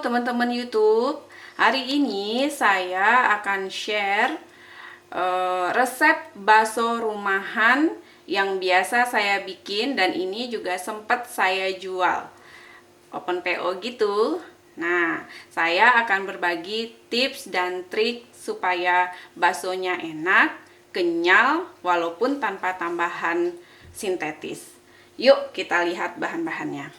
teman-teman YouTube. Hari ini saya akan share resep bakso rumahan yang biasa saya bikin dan ini juga sempat saya jual. Open PO gitu. Nah, saya akan berbagi tips dan trik supaya baksonya enak, kenyal, walaupun tanpa tambahan sintetis. Yuk kita lihat bahan-bahannya.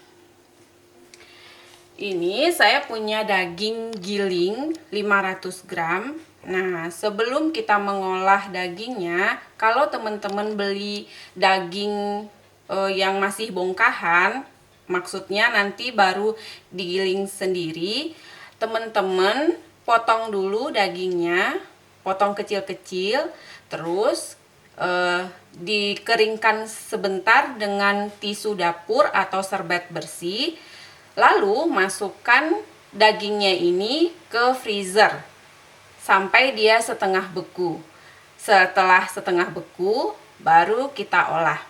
Ini saya punya daging giling 500 gram. Nah, sebelum kita mengolah dagingnya, kalau teman-teman beli daging yang masih bongkahan, maksudnya nanti baru digiling sendiri, teman-teman potong dulu dagingnya, potong kecil-kecil, terus dikeringkan sebentar dengan tisu dapur atau serbet bersih. Lalu masukkan dagingnya ini ke freezer sampai dia setengah beku. Setelah setengah beku baru kita olah.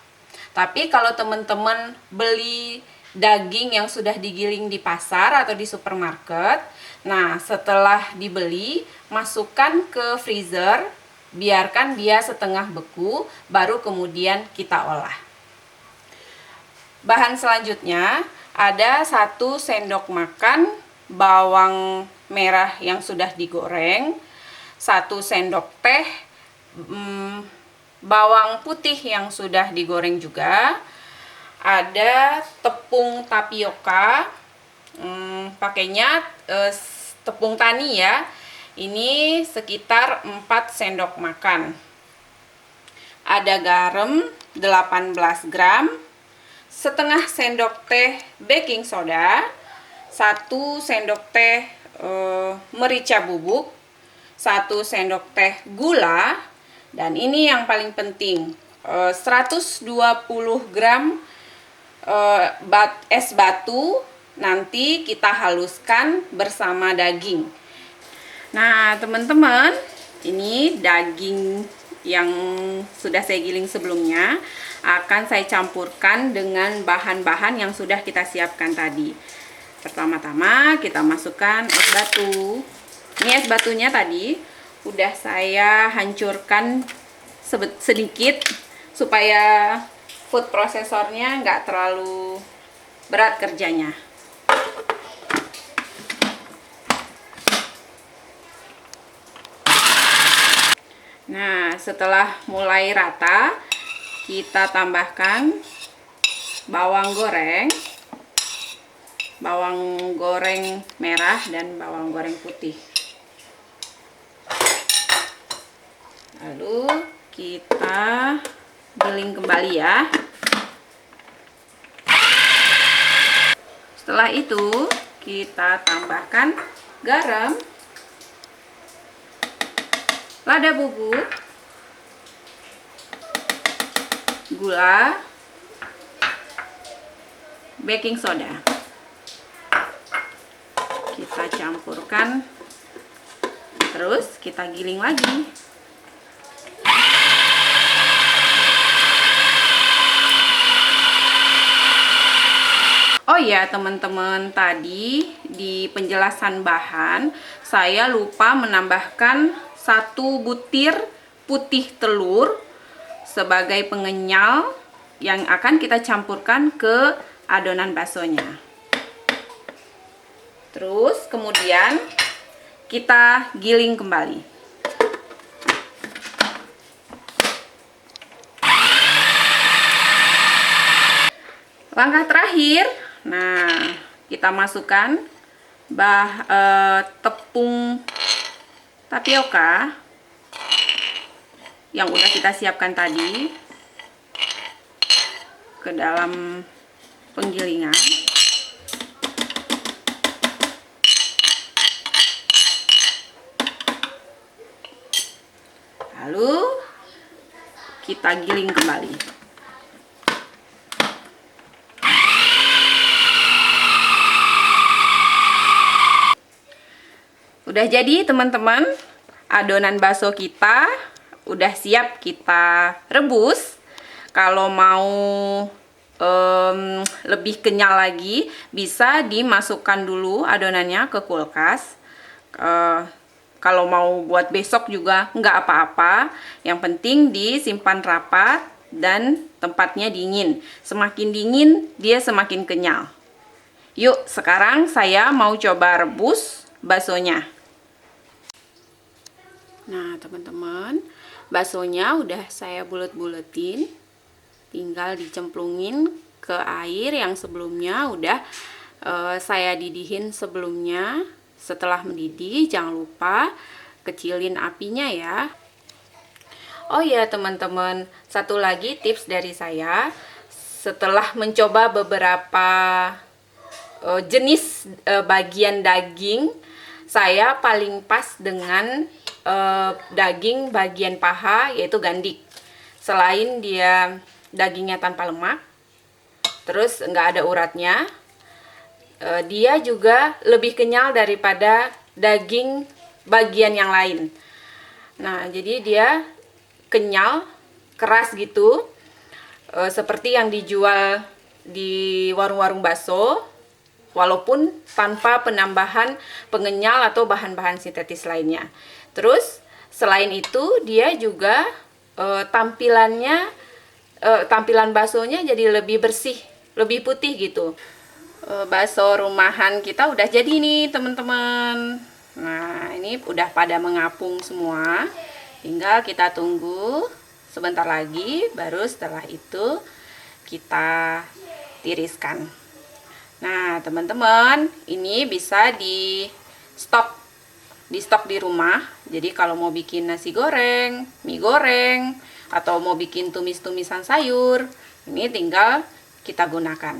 Tapi kalau teman-teman beli daging yang sudah digiling di pasar atau di supermarket, nah setelah dibeli masukkan ke freezer, biarkan dia setengah beku, baru kemudian kita olah. Bahan selanjutnya ada 1 sendok makan bawang merah yang sudah digoreng, 1 sendok teh bawang putih yang sudah digoreng juga, ada tepung tapioka, pakainya tepung tani ya, ini sekitar 4 sendok makan, ada garam 18 gram, setengah sendok teh baking soda, 1 sendok teh merica bubuk, 1 sendok teh gula, dan ini yang paling penting 120 gram es batu, nanti kita haluskan bersama daging. Nah teman-teman, ini daging yang sudah saya giling sebelumnya akan saya campurkan dengan bahan-bahan yang sudah kita siapkan tadi. Pertama-tama kita masukkan es batu. Ini es batunya tadi udah saya hancurkan sedikit supaya food prosesornya nggak terlalu berat kerjanya. Nah, setelah mulai rata, kita tambahkan bawang goreng merah dan bawang goreng putih. Lalu kita giling kembali ya. Setelah itu, kita tambahkan garam, lada bubuk, gula, baking soda. Kita campurkan, terus kita giling lagi. Oh ya teman-teman, tadi di penjelasan bahan saya lupa menambahkan 1 butir putih telur sebagai pengenyal yang akan kita campurkan ke adonan baksonya. Terus kemudian kita giling kembali. Langkah terakhir, nah kita masukkan tepung tapioka yang udah kita siapkan tadi ke dalam penggilingan. Lalu kita giling kembali. Udah jadi teman-teman, adonan bakso kita udah siap kita rebus. Kalau mau lebih kenyal lagi, bisa dimasukkan dulu adonannya ke kulkas. Kalau mau buat besok juga nggak apa-apa, yang penting disimpan rapat dan tempatnya dingin. Semakin dingin dia semakin kenyal. Yuk, sekarang saya mau coba rebus baksonya. Nah teman-teman, baksonya udah saya bulet-buletin, tinggal dicemplungin ke air yang sebelumnya udah saya didihin sebelumnya. Setelah mendidih, jangan lupa kecilin apinya ya. Oh ya teman-teman, satu lagi tips dari saya, setelah mencoba beberapa jenis bagian daging, saya paling pas dengan daging bagian paha, yaitu gandik. Selain dia dagingnya tanpa lemak, terus nggak ada uratnya, dia juga lebih kenyal daripada daging bagian yang lain. Nah jadi dia kenyal, keras gitu, seperti yang dijual di warung-warung bakso, walaupun tanpa penambahan pengenyal atau bahan-bahan sintetis lainnya. Terus selain itu dia juga tampilan baksonya jadi lebih bersih, lebih putih gitu. Bakso rumahan kita udah jadi nih teman-teman. Nah ini udah pada mengapung semua, tinggal kita tunggu sebentar lagi, baru setelah itu kita tiriskan. Nah teman-teman, ini bisa di stok di rumah. Jadi kalau mau bikin nasi goreng, mie goreng, atau mau bikin tumis-tumisan sayur, ini tinggal kita gunakan.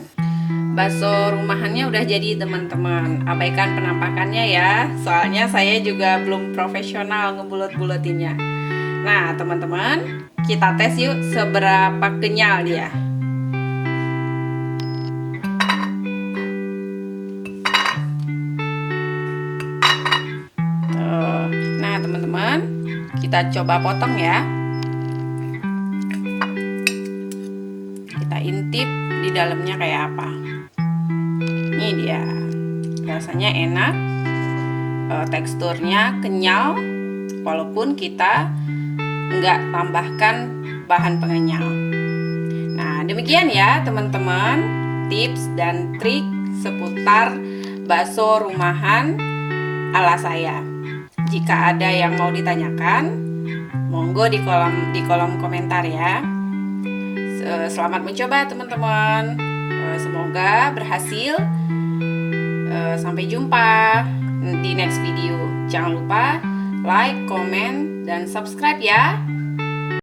Bakso rumahannya udah jadi teman-teman. Abaikan penampakannya ya, soalnya saya juga belum profesional ngebulet-buletinnya. Nah teman-teman, kita tes yuk seberapa kenyal dia. Nah teman-teman, kita coba potong ya. Kita intip di dalamnya kayak apa. Ini dia, rasanya enak, teksturnya kenyal, walaupun kita nggak tambahkan bahan pengenyal. Nah demikian ya teman-teman, tips dan trik seputar bakso rumahan ala saya. Jika ada yang mau ditanyakan, monggo di kolom komentar ya. Selamat mencoba teman-teman, semoga berhasil. Sampai jumpa di next video. Jangan lupa like, comment, dan subscribe ya.